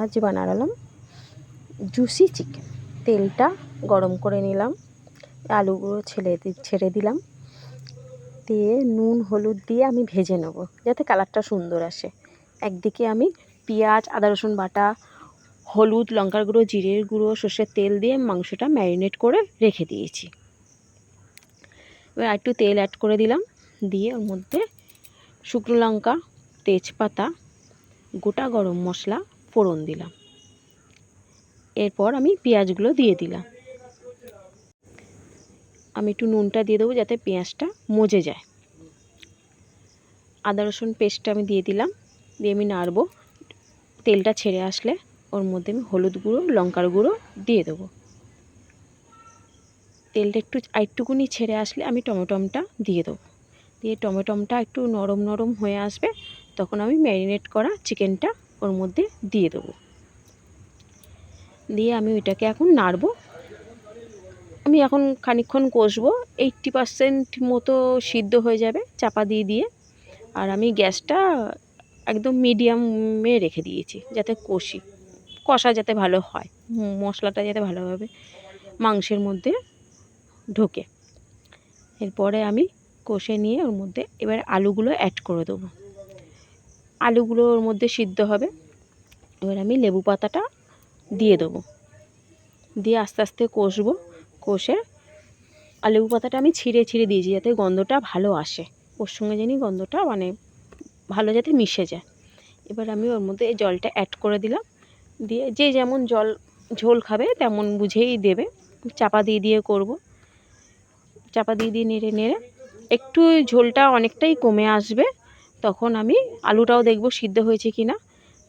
আজ বানালাম juicy chicken. তেলটা গরম করে নিলাম, আলুগুলো ছেড়ে দিলাম, দিয়ে নুন হলুদ দিয়ে আমি ভেজে নেব যাতে কালারটা সুন্দর আসে। একদিকে আমি পেঁয়াজ, আদা রসুন বাটা, হলুদ, লঙ্কার গুঁড়ো, জিরের গুঁড়ো, সর্ষের তেল দিয়ে মাংসটা ম্যারিনেট করে রেখে দিয়েছি। এবার একটু তেল অ্যাড করে দিলাম, দিয়ে ওর মধ্যে শুকনো লঙ্কা, তেজপাতা, গোটা গরম মশলা ফোড়ন দিলাম। এরপর আমি পেঁয়াজগুলো দিয়ে দিলাম। আমি একটু নুনটা দিয়ে দেবো যাতে পেঁয়াজটা মজে যায়। আদা রসুন পেস্টটা আমি দিয়ে দিলাম, দিয়ে আমি নাড়ব। তেলটা ছেড়ে আসলে ওর মধ্যে আমি হলুদ গুঁড়ো, লঙ্কার গুঁড়ো দিয়ে দেবো। তেলটা একটুকুনি ছেড়ে আসলে আমি টমেটোটা দিয়ে দেবো। দিয়ে টমেটোটা একটু নরম নরম হয়ে আসবে, তখন আমি ম্যারিনেট করা চিকেনটা ওর মধ্যে দিয়ে দেবো। দিয়ে আমি ওইটাকে এখন নাড়ব। আমি এখন খানিকক্ষণ কষবো, 80% মতো সিদ্ধ হয়ে যাবে চাপা দিয়ে। আর আমি গ্যাসটা একদম মিডিয়ামে রেখে দিয়েছি যাতে কষা যাতে ভালো হয়, মশলাটা যাতে ভালোভাবে মাংসের মধ্যে ঢোকে। এরপরে আমি কষে নিয়ে ওর মধ্যে এবার আলুগুলো অ্যাড করে দেবো। আলুগুলো ওর মধ্যে সিদ্ধ হবে। এবার আমি লেবু পাতাটা দিয়ে দেবো, দিয়ে আস্তে আস্তে কষবো। কষে লেবু পাতাটা আমি ছিঁড়ে দিয়েছি যাতে গন্ধটা ভালো আসে, ওর সঙ্গে জানি গন্ধটা ভালো যাতে মিশে যায়। এবার আমি ওর মধ্যে এই জলটা অ্যাড করে দিলাম, দিয়ে যে যেমন ঝোল খাবে তেমন বুঝেই দেবে। চাপা দিয়ে করব। চাপা দিয়ে নেড়ে একটু ঝোলটা অনেকটাই কমে আসবে, তখন আমি আলুটাও দেখব সিদ্ধ হয়েছে কি না,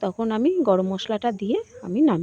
তখন আমি গরম মশলাটা দিয়ে আমি নামিয়ে